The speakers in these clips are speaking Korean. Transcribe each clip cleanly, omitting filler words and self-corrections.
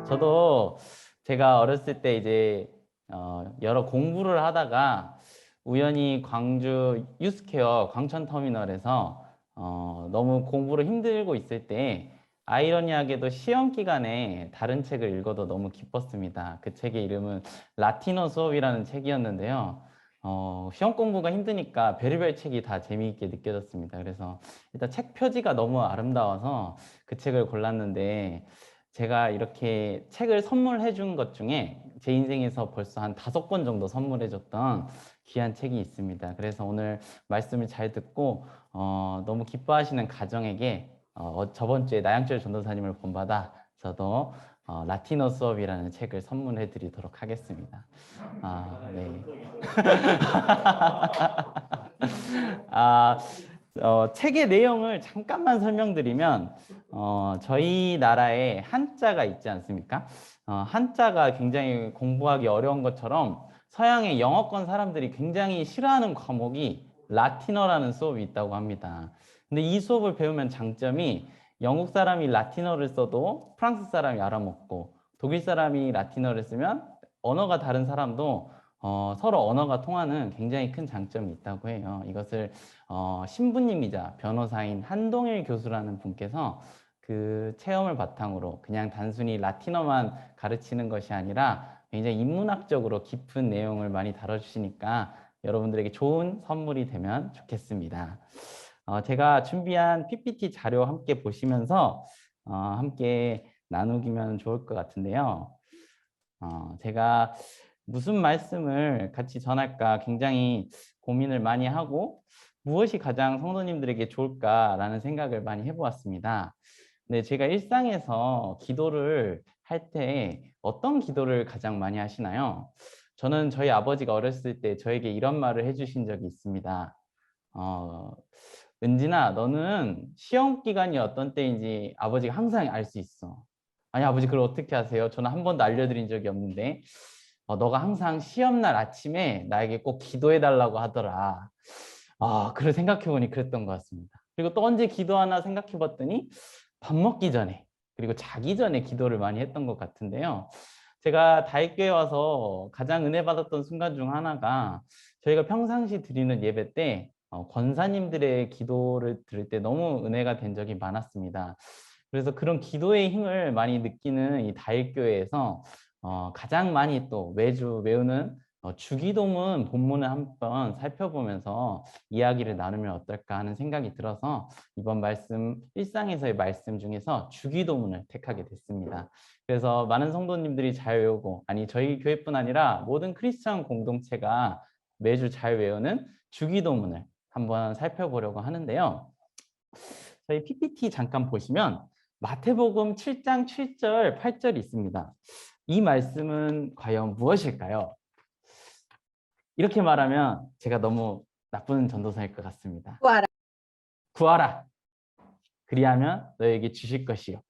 저도 제가 어렸을 때 이제 여러 공부를 하다가 우연히 광주 유스케어 광천터미널에서 너무 공부를 힘들고 있을 때 아이러니하게도 시험 기간에 다른 책을 읽어도 너무 기뻤습니다. 그 책의 이름은 라틴어 수업이라는 책이었는데요. 시험 공부가 힘드니까 별의별 책이 다 재미있게 느껴졌습니다. 그래서 일단 책 표지가 너무 아름다워서 그 책을 골랐는데 제가 이렇게 책을 선물해 준 것 중에 제 인생에서 벌써 한 5권 정도 선물해 줬던 귀한 책이 있습니다. 그래서 오늘 말씀을 잘 듣고 너무 기뻐하시는 가정에게 저번 주에 나양철 전도사님을 본받아 저도 라틴어 수업이라는 책을 선물해 드리도록 하겠습니다. 네. 아, 책의 내용을 잠깐만 설명드리면 저희 나라에 한자가 있지 않습니까? 한자가 굉장히 공부하기 어려운 것처럼 서양의 영어권 사람들이 굉장히 싫어하는 과목이 라틴어라는 수업이 있다고 합니다. 근데 이 수업을 배우면 장점이 영국 사람이 라틴어를 써도 프랑스 사람이 알아먹고 독일 사람이 라틴어를 쓰면 언어가 다른 사람도 서로 언어가 통하는 굉장히 큰 장점이 있다고 해요. 이것을 신부님이자 변호사인 한동일 교수라는 분께서 그 체험을 바탕으로 그냥 단순히 라틴어만 가르치는 것이 아니라 굉장히 인문학적으로 깊은 내용을 많이 다뤄주시니까 여러분들에게 좋은 선물이 되면 좋겠습니다. 제가 준비한 PPT 자료 함께 보시면서 함께 나누기면 좋을 것 같은데요. 제가 무슨 말씀을 같이 전할까 굉장히 고민을 많이 하고 무엇이 가장 성도님들에게 좋을까라는 생각을 많이 해보았습니다. 근데 제가 일상에서 기도를 할 때 어떤 기도를 가장 많이 하시나요? 저는 저희 아버지가 어렸을 때 저에게 이런 말을 해주신 적이 있습니다. 어, 은진아, 너는 시험 기간이 어떤 때인지 아버지가 항상 알 수 있어. 아니, 아버지, 그걸 어떻게 아세요? 저는 한 번도 알려드린 적이 없는데, 너가 항상 시험날 아침에 나에게 꼭 기도해달라고 하더라. 그걸 생각해보니 그랬던 것 같습니다. 그리고 또 언제 기도하나 생각해봤더니 밥 먹기 전에, 그리고 자기 전에 기도를 많이 했던 것 같은데요. 제가 다윗교회 와서 가장 은혜 받았던 순간 중 하나가 저희가 평상시 드리는 예배 때 권사님들의 기도를 들을 때 너무 은혜가 된 적이 많았습니다. 그래서 그런 기도의 힘을 많이 느끼는 이 다윗교회에서 가장 많이 또 매주 외우는 주기도문 본문을 한번 살펴보면서 이야기를 나누면 어떨까 하는 생각이 들어서 이번 말씀, 일상에서의 말씀 중에서 주기도문을 택하게 됐습니다. 그래서 많은 성도님들이 잘 외우고, 아니 저희 교회뿐 아니라 모든 크리스천 공동체가 매주 잘 외우는 주기도문을 한번 살펴보려고 하는데요. 저희 PPT 잠깐 보시면 마태복음 7장 7절, 8절이 있습니다. 이 말씀은 과연 무엇일까요? 이렇게 말하면 제가 너무 나쁜 전도사일 것 같습니다. 구하라. 구하라. 그리하면 너에게 주실 것이요.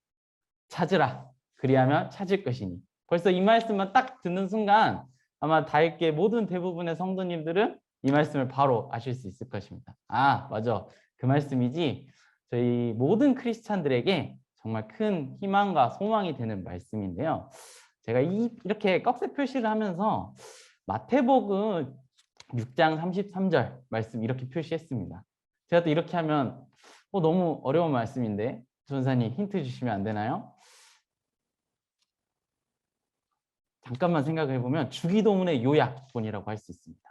찾으라. 그리하면 찾을 것이니. 벌써 이 말씀만 딱 듣는 순간 아마 다윗교회 모든 대부분의 성도님들은 이 말씀을 바로 아실 수 있을 것입니다. 맞아. 그 말씀이지. 저희 모든 크리스찬들에게 정말 큰 희망과 소망이 되는 말씀인데요. 제가 이렇게 꺽쇠 표시를 하면서 마태복음 6장 33절 말씀 이렇게 표시했습니다. 제가 또 이렇게 하면 너무 어려운 말씀인데 전사님 힌트 주시면 안 되나요? 잠깐만 생각해 보면 주기도문의 요약본이라고 할 수 있습니다.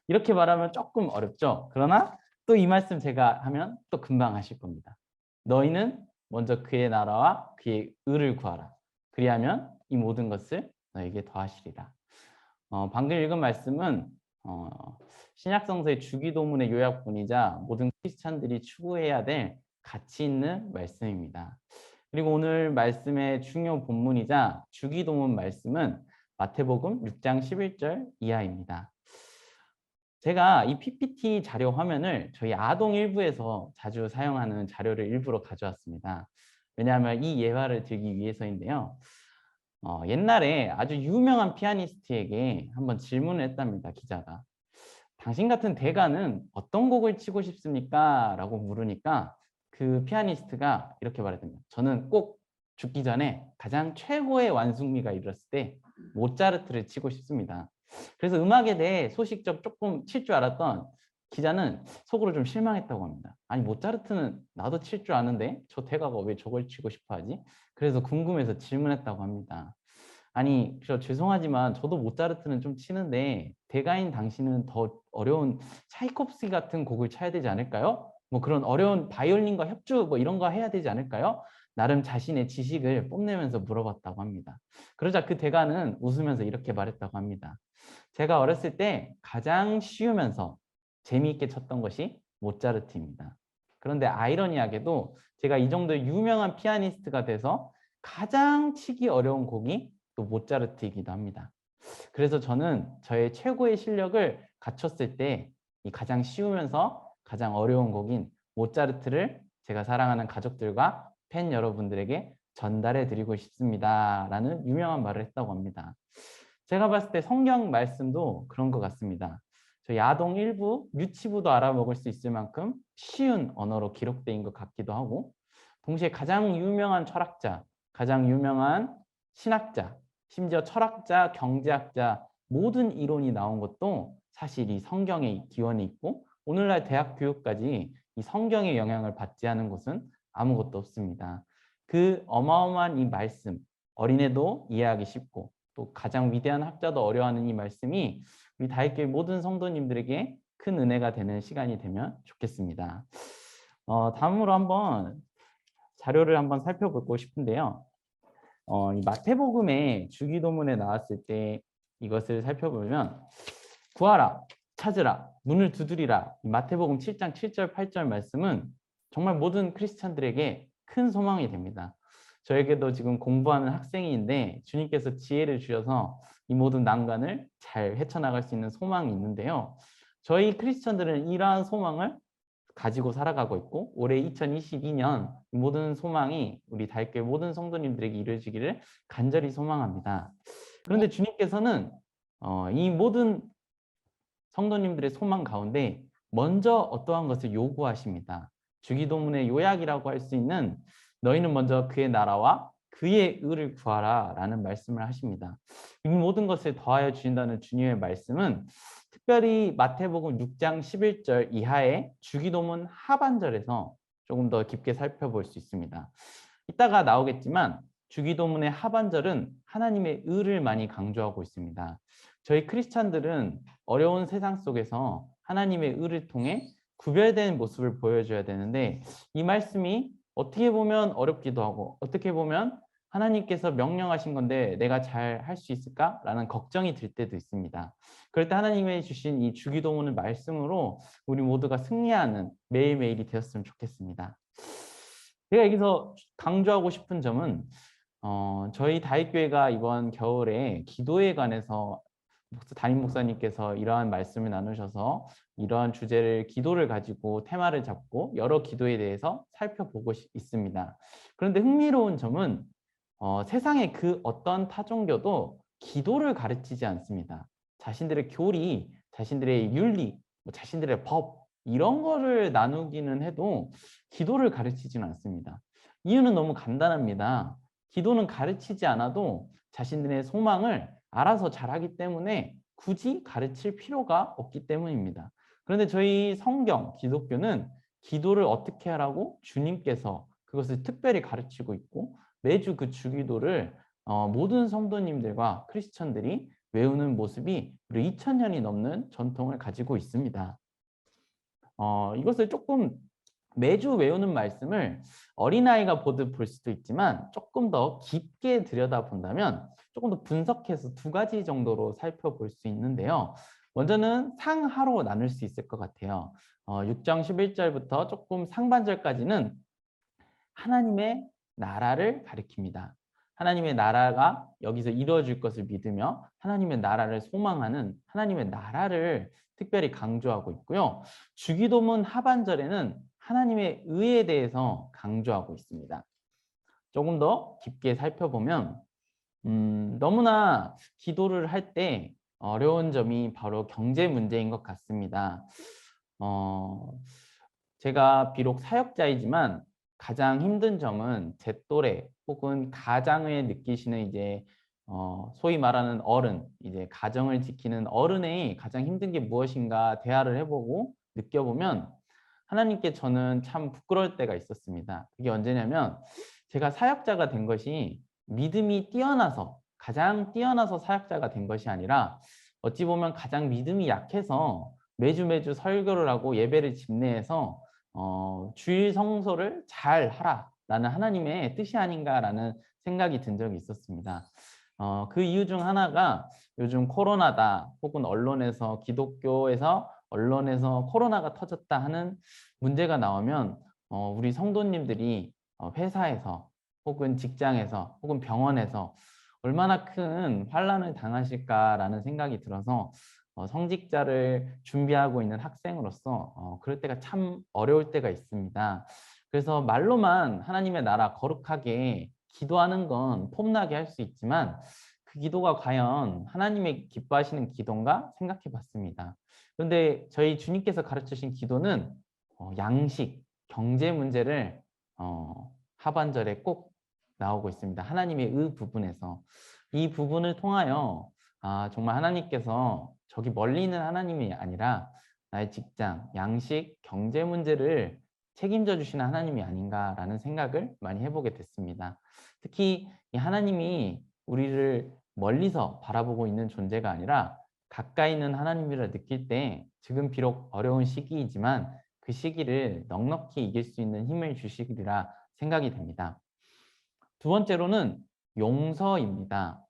이렇게 말하면 조금 어렵죠. 그러나 또 이 말씀 제가 하면 또 금방 하실 겁니다. 너희는 먼저 그의 나라와 그의 의를 구하라. 그리하면 이 모든 것을 너에게 더하시리라. 방금 읽은 말씀은 신약성서의 주기도문의 요약본이자 모든 크리스찬들이 추구해야 될 가치 있는 말씀입니다. 그리고 오늘 말씀의 중요 본문이자 주기도문 말씀은 마태복음 6장 11절 이하입니다. 제가 이 PPT 자료 화면을 저희 아동 일부에서 자주 사용하는 자료를 일부러 가져왔습니다. 왜냐하면 이 예화를 들기 위해서인데요. 옛날에 아주 유명한 피아니스트에게 한번 질문을 했답니다, 기자가. 당신 같은 대가는 어떤 곡을 치고 싶습니까? 라고 물으니까 그 피아니스트가 이렇게 말했답니다. 저는 꼭 죽기 전에 가장 최고의 완숙미가 이르렀을 때 모차르트를 치고 싶습니다. 그래서 음악에 대해 소식적 조금 칠 줄 알았던 기자는 속으로 좀 실망했다고 합니다. 아니 모차르트는 나도 칠 줄 아는데 저 대가가 왜 저걸 치고 싶어 하지? 그래서 궁금해서 질문했다고 합니다. 아니, 저 죄송하지만 저도 모차르트는 좀 치는데 대가인 당신은 더 어려운 차이콥스키 같은 곡을 쳐야 되지 않을까요? 뭐 그런 어려운 바이올린과 협주 뭐 이런 거 해야 되지 않을까요? 나름 자신의 지식을 뽐내면서 물어봤다고 합니다. 그러자 그 대가는 웃으면서 이렇게 말했다고 합니다. 제가 어렸을 때 가장 쉬우면서 재미있게 쳤던 것이 모차르트입니다. 그런데 아이러니하게도 제가 이 정도 유명한 피아니스트가 돼서 가장 치기 어려운 곡이 또 모차르트이기도 합니다. 그래서 저는 저의 최고의 실력을 갖췄을 때 이 가장 쉬우면서 가장 어려운 곡인 모차르트를 제가 사랑하는 가족들과 팬 여러분들에게 전달해 드리고 싶습니다. 라는 유명한 말을 했다고 합니다. 제가 봤을 때 성경 말씀도 그런 것 같습니다. 저 야동 일부, 유치부도 알아먹을 수 있을 만큼 쉬운 언어로 기록된 것 같기도 하고 동시에 가장 유명한 철학자, 가장 유명한 신학자, 심지어 철학자, 경제학자 모든 이론이 나온 것도 사실 이 성경의 기원이 있고 오늘날 대학 교육까지 이 성경의 영향을 받지 않은 곳은 아무것도 없습니다. 그 어마어마한 이 말씀, 어린애도 이해하기 쉽고 또 가장 위대한 학자도 어려워하는 이 말씀이 우리 다윗교회 모든 성도님들에게 큰 은혜가 되는 시간이 되면 좋겠습니다. 다음으로 한번 자료를 한번 살펴보고 싶은데요. 이 마태복음의 주기도문에 나왔을 때 이것을 살펴보면 구하라, 찾으라, 문을 두드리라. 마태복음 7장 7절, 8절 말씀은 정말 모든 크리스찬들에게 큰 소망이 됩니다. 저에게도 지금 공부하는 학생인데 주님께서 지혜를 주셔서 이 모든 난관을 잘 헤쳐나갈 수 있는 소망이 있는데요. 저희 크리스천들은 이러한 소망을 가지고 살아가고 있고 올해 2022년 모든 소망이 우리 다윗교회 모든 성도님들에게 이루어지기를 간절히 소망합니다. 그런데 주님께서는 이 모든 성도님들의 소망 가운데 먼저 어떠한 것을 요구하십니다. 주기도문의 요약이라고 할 수 있는 너희는 먼저 그의 나라와 그의 의를 구하라 라는 말씀을 하십니다. 이 모든 것을 더하여 주신다는 주님의 말씀은 특별히 마태복음 6장 11절 이하의 주기도문 하반절에서 조금 더 깊게 살펴볼 수 있습니다. 이따가 나오겠지만 주기도문의 하반절은 하나님의 의를 많이 강조하고 있습니다. 저희 크리스찬들은 어려운 세상 속에서 하나님의 의를 통해 구별된 모습을 보여줘야 되는데 이 말씀이 어떻게 보면 어렵기도 하고 어떻게 보면 하나님께서 명령하신 건데 내가 잘 할 수 있을까? 라는 걱정이 들 때도 있습니다. 그럴 때 하나님이 주신 이 주기도문을 말씀으로 우리 모두가 승리하는 매일매일이 되었으면 좋겠습니다. 제가 여기서 강조하고 싶은 점은 저희 다윗교회가 이번 겨울에 기도에 관해서 담임 목사님께서 이러한 말씀을 나누셔서 이러한 주제를 기도를 가지고 테마를 잡고 여러 기도에 대해서 살펴보고 있습니다. 그런데 흥미로운 점은 세상의 그 어떤 타종교도 기도를 가르치지 않습니다. 자신들의 교리, 자신들의 윤리, 자신들의 법 이런 거를 나누기는 해도 기도를 가르치지는 않습니다. 이유는 너무 간단합니다. 기도는 가르치지 않아도 자신들의 소망을 알아서 잘하기 때문에 굳이 가르칠 필요가 없기 때문입니다. 그런데 저희 성경, 기독교는 기도를 어떻게 하라고 주님께서 그것을 특별히 가르치고 있고 매주 그 주기도를 모든 성도님들과 크리스천들이 외우는 모습이 우리 2000년이 넘는 전통을 가지고 있습니다. 이것을 조금 매주 외우는 말씀을 어린아이가 보듯 볼 수도 있지만 조금 더 깊게 들여다본다면 조금 더 분석해서 두 가지 정도로 살펴볼 수 있는데요. 먼저는 상하로 나눌 수 있을 것 같아요. 6장 11절부터 조금 상반절까지는 하나님의 나라를 가리킵니다. 하나님의 나라가 여기서 이루어질 것을 믿으며 하나님의 나라를 소망하는 하나님의 나라를 특별히 강조하고 있고요. 주기도문 하반절에는 하나님의 의에 대해서 강조하고 있습니다. 조금 더 깊게 살펴보면 너무나 기도를 할 때 어려운 점이 바로 경제 문제인 것 같습니다. 어, 제가 비록 사역자이지만 가장 힘든 점은 제 또래 혹은 가장을 느끼시는 이제 소위 말하는 어른, 이제 가정을 지키는 어른의 가장 힘든 게 무엇인가 대화를 해보고 느껴보면 하나님께 저는 참 부끄러울 때가 있었습니다. 그게 언제냐면 제가 사역자가 된 것이 믿음이 뛰어나서 가장 뛰어나서 사역자가 된 것이 아니라 어찌 보면 가장 믿음이 약해서 매주 설교를 하고 예배를 집례해서 주일 성소를 잘 하라라는 하나님의 뜻이 아닌가라는 생각이 든 적이 있었습니다. 그 이유 중 하나가 요즘 코로나다 혹은 언론에서 기독교에서 언론에서 코로나가 터졌다 하는 문제가 나오면 우리 성도님들이 회사에서 혹은 직장에서 혹은 병원에서 얼마나 큰 환난을 당하실까라는 생각이 들어서 성직자를 준비하고 있는 학생으로서 그럴 때가 참 어려울 때가 있습니다. 그래서 말로만 하나님의 나라 거룩하게 기도하는 건 폼나게 할 수 있지만 그 기도가 과연 하나님의 기뻐하시는 기도인가 생각해 봤습니다. 그런데 저희 주님께서 가르치신 기도는 양식, 경제 문제를 하반절에 꼭 나오고 있습니다. 하나님의 의 부분에서. 이 부분을 통하여 정말 하나님께서 저기 멀리 있는 하나님이 아니라 나의 직장, 양식, 경제 문제를 책임져 주시는 하나님이 아닌가라는 생각을 많이 해보게 됐습니다. 특히 이 하나님이 우리를 멀리서 바라보고 있는 존재가 아니라 가까이 있는 하나님이라 느낄 때 지금 비록 어려운 시기이지만 그 시기를 넉넉히 이길 수 있는 힘을 주시리라 생각이 됩니다. 두 번째로는 용서입니다.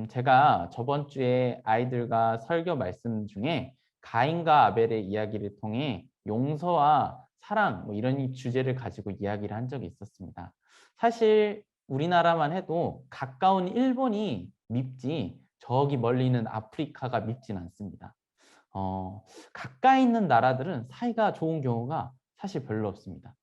제가 저번 주에 아이들과 설교 말씀 중에 가인과 아벨의 이야기를 통해 용서와 사랑 뭐 이런 주제를 가지고 이야기를 한 적이 있었습니다. 사실 우리나라만 해도 가까운 일본이 밉지 저기 멀리 있는 아프리카가 밉진 않습니다. 가까이 있는 나라들은 사이가 좋은 경우가 사실 별로 없습니다.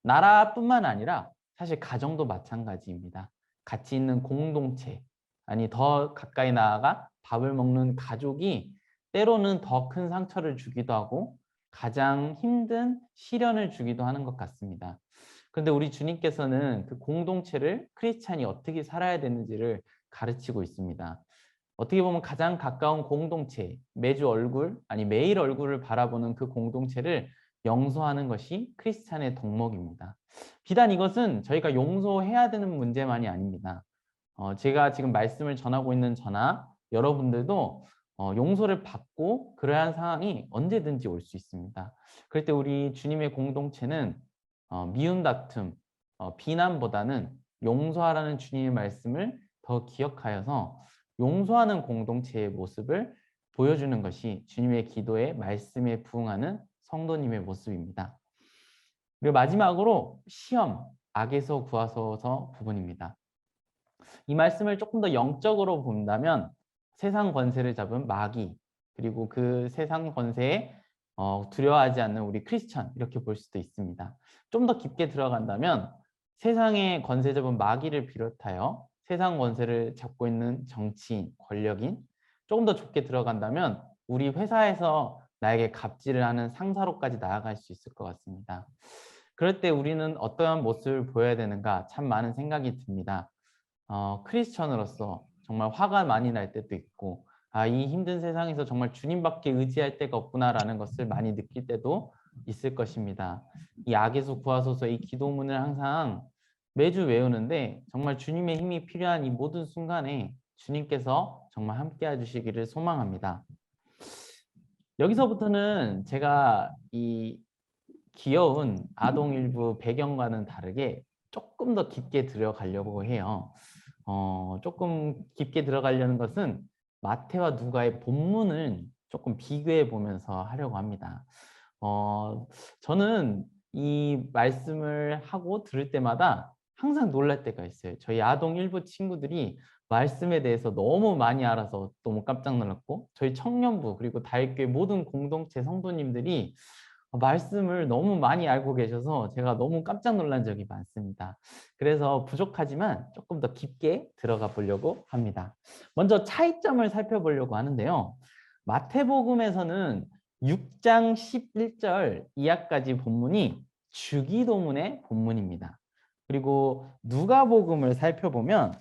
나라뿐만 아니라 사실 가정도 마찬가지입니다. 같이 있는 공동체, 아니 더 가까이 나아가 밥을 먹는 가족이 때로는 더 큰 상처를 주기도 하고 가장 힘든 시련을 주기도 하는 것 같습니다. 그런데 우리 주님께서는 그 공동체를 크리스찬이 어떻게 살아야 되는지를 가르치고 있습니다. 어떻게 보면 가장 가까운 공동체, 매주 얼굴, 아니 매일 얼굴을 바라보는 그 공동체를 용서하는 것이 크리스찬의 덕목입니다. 비단 이것은 저희가 용서해야 되는 문제만이 아닙니다. 제가 지금 말씀을 전하고 있는 저나 여러분들도 용서를 받고 그러한 상황이 언제든지 올 수 있습니다. 그럴 때 우리 주님의 공동체는 미움 다툼, 비난보다는 용서하라는 주님의 말씀을 더 기억하여서 용서하는 공동체의 모습을 보여주는 것이 주님의 기도에 말씀에 부응하는 성도님의 모습입니다. 그리고 마지막으로 시험, 악에서 구하소서 부분입니다. 이 말씀을 조금 더 영적으로 본다면 세상 권세를 잡은 마귀, 그리고 그 세상 권세에 두려워하지 않는 우리 크리스천 이렇게 볼 수도 있습니다. 좀 더 깊게 들어간다면 세상의 권세 잡은 마귀를 비롯하여 세상 권세를 잡고 있는 정치인, 권력인, 조금 더 좁게 들어간다면 우리 회사에서 나에게 갑질을 하는 상사로까지 나아갈 수 있을 것 같습니다. 그럴 때 우리는 어떠한 모습을 보여야 되는가 참 많은 생각이 듭니다. 크리스천으로서 정말 화가 많이 날 때도 있고 이 힘든 세상에서 정말 주님밖에 의지할 데가 없구나라는 것을 많이 느낄 때도 있을 것입니다. 이 악에서 구하소서 이 기도문을 항상 매주 외우는데 정말 주님의 힘이 필요한 이 모든 순간에 주님께서 정말 함께 해주시기를 소망합니다. 여기서부터는 제가 이 귀여운 아동일부 배경과는 다르게 조금 더 깊게 들어가려고 해요. 조금 깊게 들어가려는 것은 마태와 누가의 본문을 조금 비교해 보면서 하려고 합니다. 저는 이 말씀을 하고 들을 때마다 항상 놀랄 때가 있어요. 저희 아동 일부 친구들이 말씀에 대해서 너무 많이 알아서 너무 깜짝 놀랐고 저희 청년부 그리고 다윗교회 모든 공동체 성도님들이 말씀을 너무 많이 알고 계셔서 제가 너무 깜짝 놀란 적이 많습니다. 그래서 부족하지만 조금 더 깊게 들어가 보려고 합니다. 먼저 차이점을 살펴보려고 하는데요. 마태복음에서는 6장 11절 이하까지 본문이 주기도문의 본문입니다. 그리고 누가복음을 살펴보면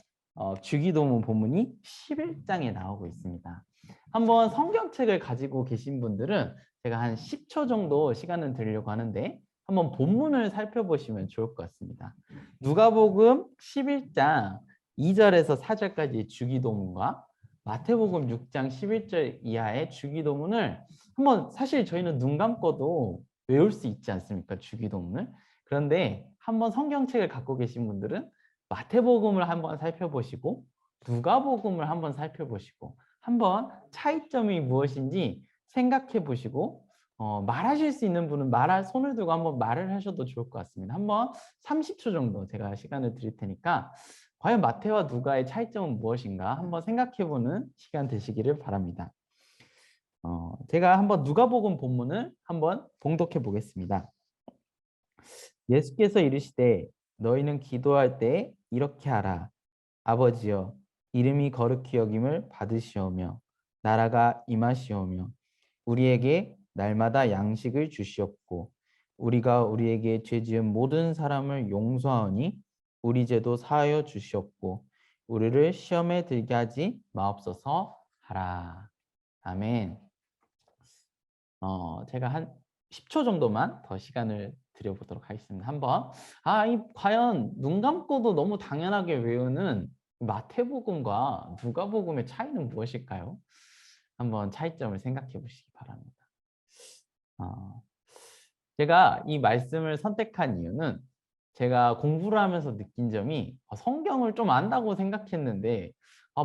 주기도문 본문이 11장에 나오고 있습니다. 한번 성경책을 가지고 계신 분들은 제가 한 10초 정도 시간을 드리려고 하는데 한번 본문을 살펴보시면 좋을 것 같습니다. 누가복음 11장 2절에서 4절까지 주기도문과 마태복음 6장 11절 이하의 주기도문을 한번 사실 저희는 눈 감고도 외울 수 있지 않습니까? 주기도문을. 그런데 한번 성경책을 갖고 계신 분들은 마태복음을 한번 살펴보시고 누가복음을 한번 살펴보시고 한번 차이점이 무엇인지 생각해 보시고 말하실 수 있는 분은 손을 들고 한번 말을 하셔도 좋을 것 같습니다. 한번 30초 정도 제가 시간을 드릴 테니까 과연 마태와 누가의 차이점은 무엇인가 한번 생각해 보는 시간 되시기를 바랍니다. 제가 한번 누가복음 본문을 한번 봉독해 보겠습니다. 예수께서 이르시되 너희는 기도할 때 이렇게 하라. 아버지여 이름이 거룩히 여김을 받으시오며 나라가 임하시오며 우리에게 날마다 양식을 주시옵고 우리가 우리에게 죄 지은 모든 사람을 용서하오니 우리 죄도 사하여 주시옵고 우리를 시험에 들게 하지 마옵소서 하라. 아멘. 제가 한 10초 정도만 더 시간을 드려보도록 하겠습니다. 한번 과연 눈 감고도 너무 당연하게 외우는 마태복음과 누가복음의 차이는 무엇일까요? 한번 차이점을 생각해 보시기 바랍니다. 제가 이 말씀을 선택한 이유는 제가 공부를 하면서 느낀 점이 성경을 좀 안다고 생각했는데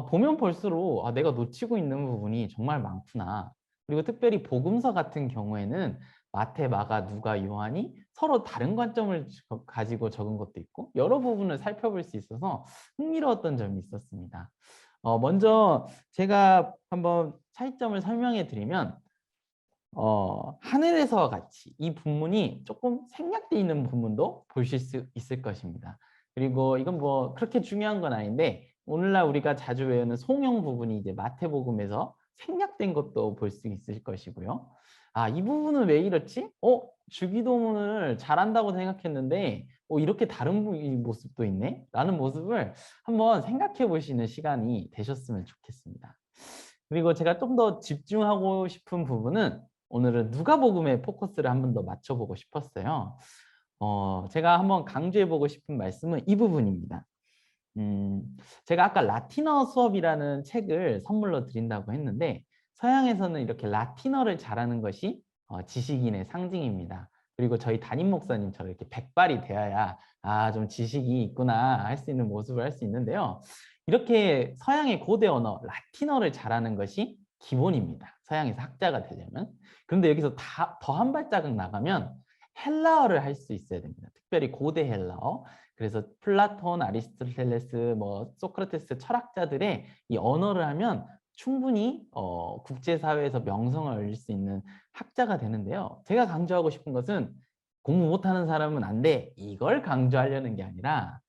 보면 볼수록 내가 놓치고 있는 부분이 정말 많구나. 그리고 특별히 복음서 같은 경우에는 마태, 마가, 누가, 요한이 서로 다른 관점을 가지고 적은 것도 있고 여러 부분을 살펴볼 수 있어서 흥미로웠던 점이 있었습니다. 먼저 제가 한번 차이점을 설명해 드리면 하늘에서와 같이 이 본문이 조금 생략되어 있는 부분도 보실 수 있을 것입니다. 그리고 이건 뭐 그렇게 중요한 건 아닌데 오늘날 우리가 자주 외우는 송영 부분이 이제 마태복음에서 생략된 것도 볼 수 있을 것이고요. 이 부분은 왜 이렇지? 주기도문을 잘한다고 생각했는데 이렇게 다른 모습도 있네? 라는 모습을 한번 생각해 보시는 시간이 되셨으면 좋겠습니다. 그리고 제가 좀 더 집중하고 싶은 부분은 오늘은 누가복음에 포커스를 한 번 더 맞춰보고 싶었어요. 제가 한번 강조해보고 싶은 말씀은 이 부분입니다. 제가 아까 라틴어 수업이라는 책을 선물로 드린다고 했는데 서양에서는 이렇게 라틴어를 잘하는 것이 지식인의 상징입니다. 그리고 저희 담임 목사님처럼 이렇게 백발이 되어야 좀 지식이 있구나 할 수 있는 모습을 할 수 있는데요. 이렇게 서양의 고대 언어 라틴어를 잘하는 것이 기본입니다. 서양에서 학자가 되려면. 그런데 여기서 더 한 발짝을 나가면 헬라어를 할 수 있어야 됩니다. 특별히 고대 헬라어. 그래서 플라톤, 아리스토텔레스, 소크라테스 철학자들의 이 언어를 하면 충분히 국제사회에서 명성을 얻을 수 있는 학자가 되는데요. 제가 강조하고 싶은 것은 공부 못하는 사람은 안 돼. 이걸 강조하려는 게 아니라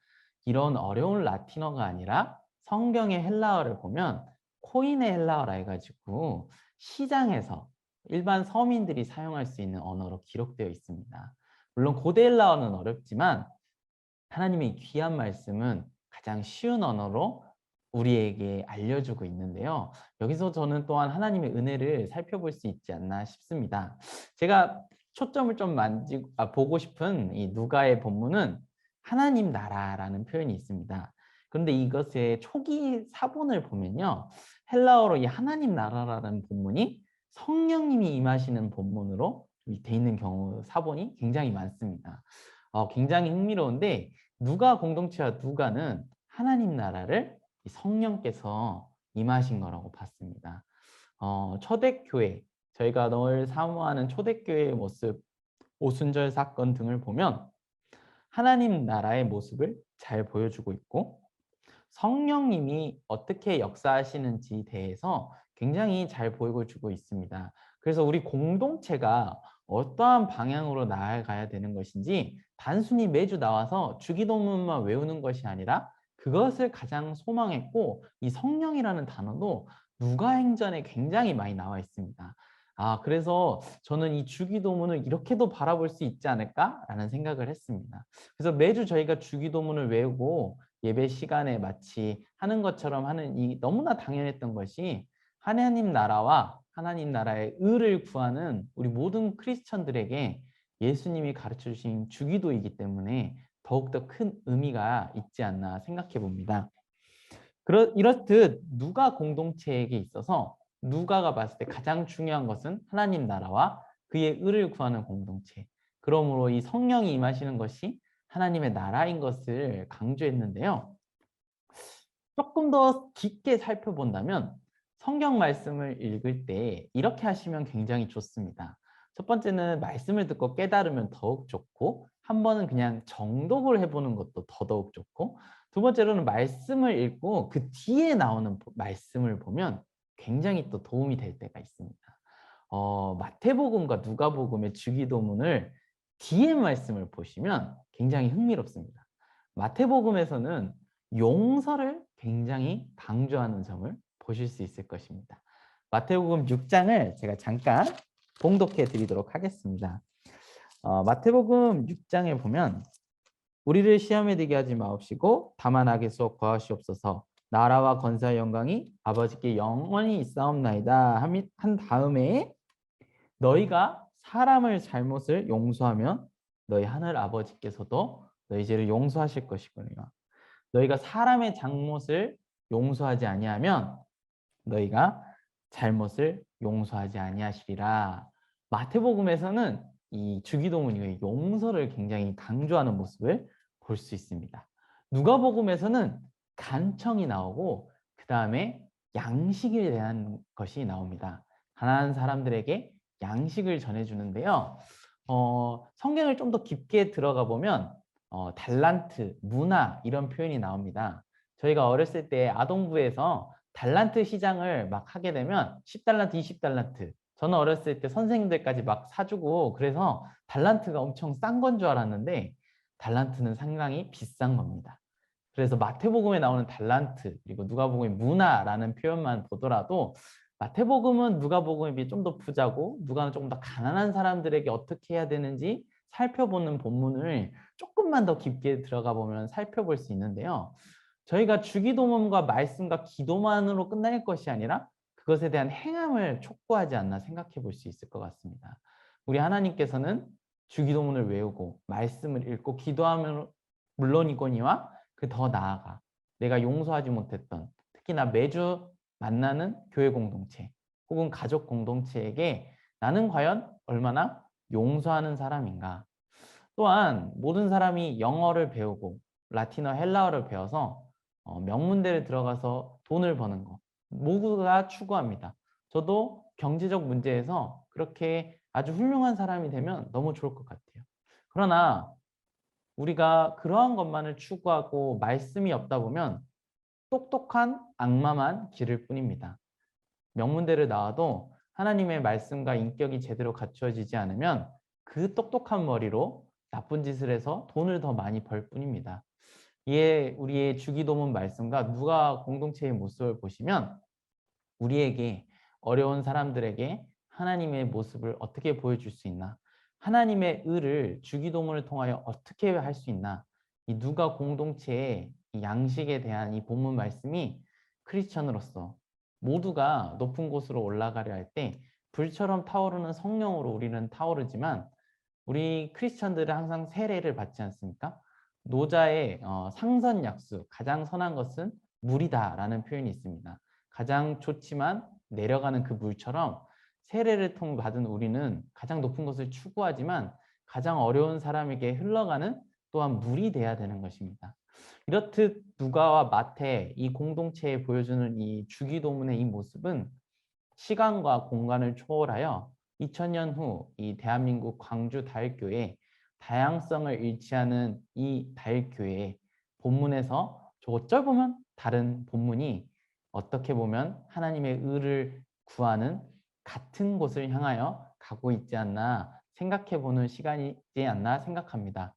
이런 어려운 라틴어가 아니라 성경의 헬라어를 보면 코인의 헬라어라 해가지고 시장에서 일반 서민들이 사용할 수 있는 언어로 기록되어 있습니다. 물론 고대 헬라어는 어렵지만 하나님의 귀한 말씀은 가장 쉬운 언어로 우리에게 알려주고 있는데요. 여기서 저는 또한 하나님의 은혜를 살펴볼 수 있지 않나 싶습니다. 제가 초점을 좀 보고 싶은 이 누가의 본문은 하나님 나라라는 표현이 있습니다. 그런데 이것의 초기 사본을 보면요. 헬라어로 이 하나님 나라라는 본문이 성령님이 임하시는 본문으로 돼 있는 경우 사본이 굉장히 많습니다. 굉장히 흥미로운데 누가 공동체와 누가는 하나님 나라를 성령께서 임하신 거라고 봤습니다. 초대교회, 저희가 늘 사모하는 초대교회의 모습, 오순절 사건 등을 보면 하나님 나라의 모습을 잘 보여주고 있고 성령님이 어떻게 역사하시는지 대해서 굉장히 잘 보여주고 있습니다. 그래서 우리 공동체가 어떠한 방향으로 나아가야 되는 것인지 단순히 매주 나와서 주기도문만 외우는 것이 아니라 그것을 가장 소망했고 이 성령이라는 단어도 누가행전에 굉장히 많이 나와 있습니다. 그래서 저는 이 주기도문을 이렇게도 바라볼 수 있지 않을까라는 생각을 했습니다. 그래서 매주 저희가 주기도문을 외우고 예배 시간에 마치 하는 것처럼 하는 이 너무나 당연했던 것이 하나님 나라와 하나님 나라의 의를 구하는 우리 모든 크리스천들에게 예수님이 가르쳐 주신 주기도이기 때문에 더욱더 큰 의미가 있지 않나 생각해 봅니다. 이렇듯 누가 공동체에게 있어서 누가가 봤을 때 가장 중요한 것은 하나님 나라와 그의 의를 구하는 공동체. 그러므로 이 성령이 임하시는 것이 하나님의 나라인 것을 강조했는데요. 조금 더 깊게 살펴본다면 성경 말씀을 읽을 때 이렇게 하시면 굉장히 좋습니다. 첫 번째는 말씀을 듣고 깨달으면 더욱 좋고 한 번은 그냥 정독을 해보는 것도 더더욱 좋고 두 번째로는 말씀을 읽고 그 뒤에 나오는 말씀을 보면 굉장히 또 도움이 될 때가 있습니다. 마태복음과 누가복음의 주기도문을 뒤에 말씀을 보시면 굉장히 흥미롭습니다. 마태복음에서는 용서를 굉장히 강조하는 점을 보실 수 있을 것입니다. 마태복음 6장을 제가 잠깐 봉독해 드리도록 하겠습니다. 마태복음 6장에 보면 우리를 시험에 들게 하지 마옵시고 다만 악에서 구하시옵소서. 나라와 권세와 영광이 아버지께 영원히 있사옵나이다 한 다음에 너희가 사람을 잘못을 용서하면 너희 하늘 아버지께서도 너희 죄를 용서하실 것이거니와 너희가 사람의 잘못을 용서하지 아니하면 너희가 잘못을 용서하지 아니하시리라. 마태복음에서는 이 주기도문의 용서를 굉장히 강조하는 모습을 볼 수 있습니다. 누가복음에서는 간청이 나오고 그 다음에 양식에 대한 것이 나옵니다. 가난한 사람들에게 양식을 전해주는데요. 성경을 좀 더 깊게 들어가 보면 달란트, 문화 이런 표현이 나옵니다. 저희가 어렸을 때 아동부에서 달란트 시장을 막 하게 되면 10달란트, 20달란트. 저는 어렸을 때 선생님들까지 막 사주고 그래서 달란트가 엄청 싼 건 줄 알았는데 달란트는 상당히 비싼 겁니다. 그래서 마태복음에 나오는 달란트 그리고 누가복음의 문화라는 표현만 보더라도 마태복음은 누가복음에 비해 좀 더 부자고 누가는 조금 더 가난한 사람들에게 어떻게 해야 되는지 살펴보는 본문을 조금만 더 깊게 들어가 보면 살펴볼 수 있는데요. 저희가 주기도문과 말씀과 기도만으로 끝날 것이 아니라 그것에 대한 행함을 촉구하지 않나 생각해 볼 수 있을 것 같습니다. 우리 하나님께서는 주기도문을 외우고 말씀을 읽고 기도하면 물론이거니와 그 더 나아가 내가 용서하지 못했던 특히나 매주 만나는 교회 공동체 혹은 가족 공동체에게 나는 과연 얼마나 용서하는 사람인가. 또한 모든 사람이 영어를 배우고 라틴어 헬라어를 배워서 명문대를 들어가서 돈을 버는 거 모두가 추구합니다. 저도 경제적 문제에서 그렇게 아주 훌륭한 사람이 되면 너무 좋을 것 같아요. 그러나 우리가 그러한 것만을 추구하고 말씀이 없다 보면 똑똑한 악마만 기를 뿐입니다. 명문대를 나와도 하나님의 말씀과 인격이 제대로 갖추어지지 않으면 그 똑똑한 머리로 나쁜 짓을 해서 돈을 더 많이 벌 뿐입니다. 이에 우리의 주기도문 말씀과 누가 공동체의 모습을 보시면 우리에게 어려운 사람들에게 하나님의 모습을 어떻게 보여줄 수 있나? 하나님의 의를 주기도문을 통하여 어떻게 할 수 있나? 이 누가 공동체의 이 양식에 대한 이 본문 말씀이 크리스천으로서 모두가 높은 곳으로 올라가려 할 때 불처럼 타오르는 성령으로 우리는 타오르지만 우리 크리스천들은 항상 세례를 받지 않습니까? 노자의 상선 약수, 가장 선한 것은 물이다라는 표현이 있습니다. 가장 좋지만 내려가는 그 물처럼 세례를 통해 받은 우리는 가장 높은 것을 추구하지만 가장 어려운 사람에게 흘러가는 또한 물이 돼야 되는 것입니다. 이렇듯 누가와 마태 이 공동체에 보여주는 이 주기도문의 이 모습은 시간과 공간을 초월하여 2000년 후 이 대한민국 광주 다일교회 다양성을 일치하는 이 다일교회 본문에서 어쩔 보면 다른 본문이 어떻게 보면 하나님의 의를 구하는 같은 곳을 향하여 가고 있지 않나 생각해 보는 시간이지 않나 생각합니다.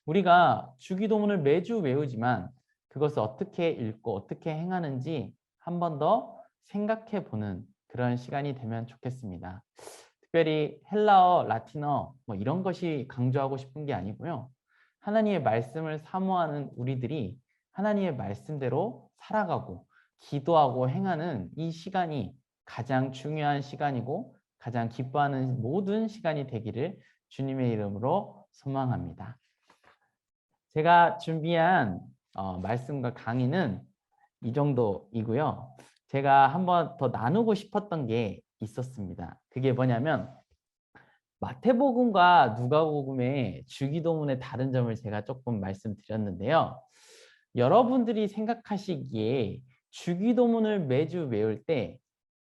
우리가 주기도문을 매주 외우지만 그것을 어떻게 읽고 어떻게 행하는지 한 번 더 생각해 보는 그런 시간이 되면 좋겠습니다. 특별히 헬라어, 라틴어 뭐 이런 것이 강조하고 싶은 게 아니고요. 하나님의 말씀을 사모하는 우리들이 하나님의 말씀대로 살아가고 기도하고 행하는 이 시간이 가장 중요한 시간이고 가장 기뻐하는 모든 시간이 되기를 주님의 이름으로 소망합니다. 제가 준비한 말씀과 강의는 이 정도이고요. 제가 한번 더 나누고 싶었던 게 있었습니다. 그게 뭐냐면 마태복음과 누가복음의 주기도문의 다른 점을 제가 조금 말씀드렸는데요. 여러분들이 생각하시기에 주기도문을 매주 외울 때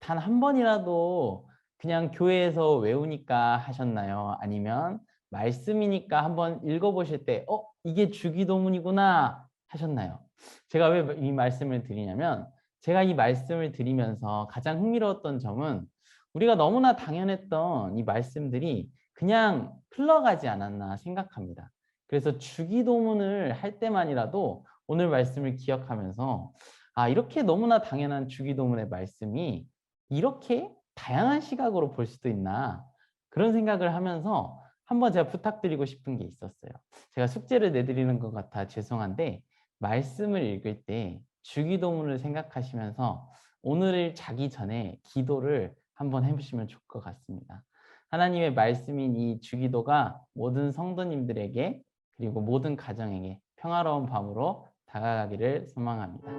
단 한 번이라도 그냥 교회에서 외우니까 하셨나요? 아니면 말씀이니까 한번 읽어보실 때 이게 주기도문이구나 하셨나요? 제가 왜 이 말씀을 드리냐면 제가 이 말씀을 드리면서 가장 흥미로웠던 점은 우리가 너무나 당연했던 이 말씀들이 그냥 흘러가지 않았나 생각합니다. 그래서 주기도문을 할 때만이라도 오늘 말씀을 기억하면서 이렇게 너무나 당연한 주기도문의 말씀이 이렇게 다양한 시각으로 볼 수도 있나 그런 생각을 하면서 한번 제가 부탁드리고 싶은 게 있었어요. 제가 숙제를 내드리는 것 같아 죄송한데 말씀을 읽을 때 주기도문을 생각하시면서 오늘을 자기 전에 기도를 한번 해보시면 좋을 것 같습니다. 하나님의 말씀인 이 주기도가 모든 성도님들에게 그리고 모든 가정에게 평화로운 밤으로 다가가기를 소망합니다.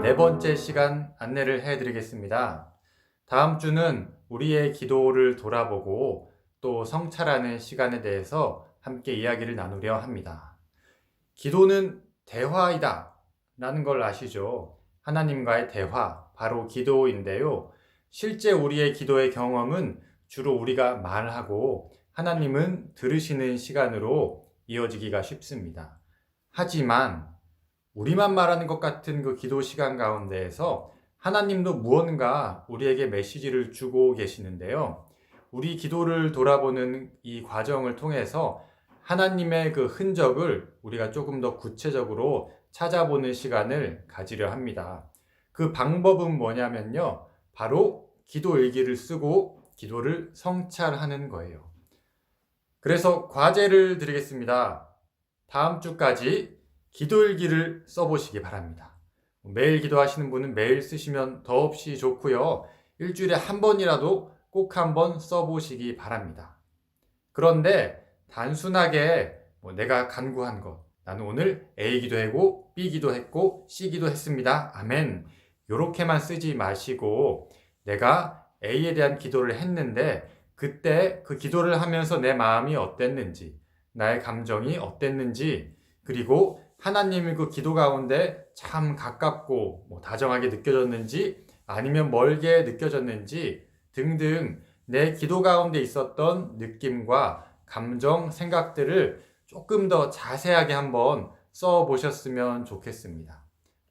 네 번째 시간 안내를 해드리겠습니다. 다음 주는 우리의 기도를 돌아보고 또 성찰하는 시간에 대해서 함께 이야기를 나누려 합니다. 기도는 대화이다 라는 걸 아시죠? 하나님과의 대화, 바로 기도인데요. 실제 우리의 기도의 경험은 주로 우리가 말하고 하나님은 들으시는 시간으로 이어지기가 쉽습니다. 하지만 우리만 말하는 것 같은 그 기도 시간 가운데에서 하나님도 무언가 우리에게 메시지를 주고 계시는데요. 우리 기도를 돌아보는 이 과정을 통해서 하나님의 그 흔적을 우리가 조금 더 구체적으로 찾아보는 시간을 가지려 합니다. 그 방법은 뭐냐면요. 바로 기도 일기를 쓰고 기도를 성찰하는 거예요. 그래서 과제를 드리겠습니다. 다음 주까지 기도일기를 써보시기 바랍니다. 매일 기도하시는 분은 매일 쓰시면 더없이 좋고요. 일주일에 한 번이라도 꼭 한번 써보시기 바랍니다. 그런데 단순하게 내가 간구한 것, 나는 오늘 A 기도했고 B 기도했고 C 기도했습니다. 아멘. 요렇게만 쓰지 마시고 내가 A에 대한 기도를 했는데 그때 그 기도를 하면서 내 마음이 어땠는지, 나의 감정이 어땠는지, 그리고 하나님이 그 기도 가운데 참 가깝고 다정하게 느껴졌는지 아니면 멀게 느껴졌는지 등등 내 기도 가운데 있었던 느낌과 감정, 생각들을 조금 더 자세하게 한번 써보셨으면 좋겠습니다.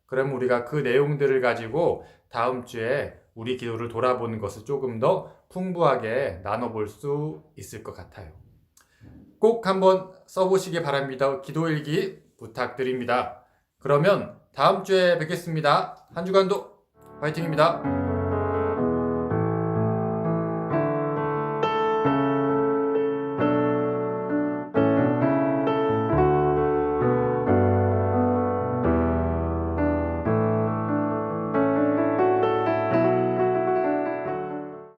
그럼 우리가 그 내용들을 가지고 다음 주에 우리 기도를 돌아보는 것을 조금 더 풍부하게 나눠볼 수 있을 것 같아요. 꼭 한번 써보시기 바랍니다. 기도일기 부탁드립니다. 그러면 다음 주에 뵙겠습니다. 한 주간도 화이팅입니다.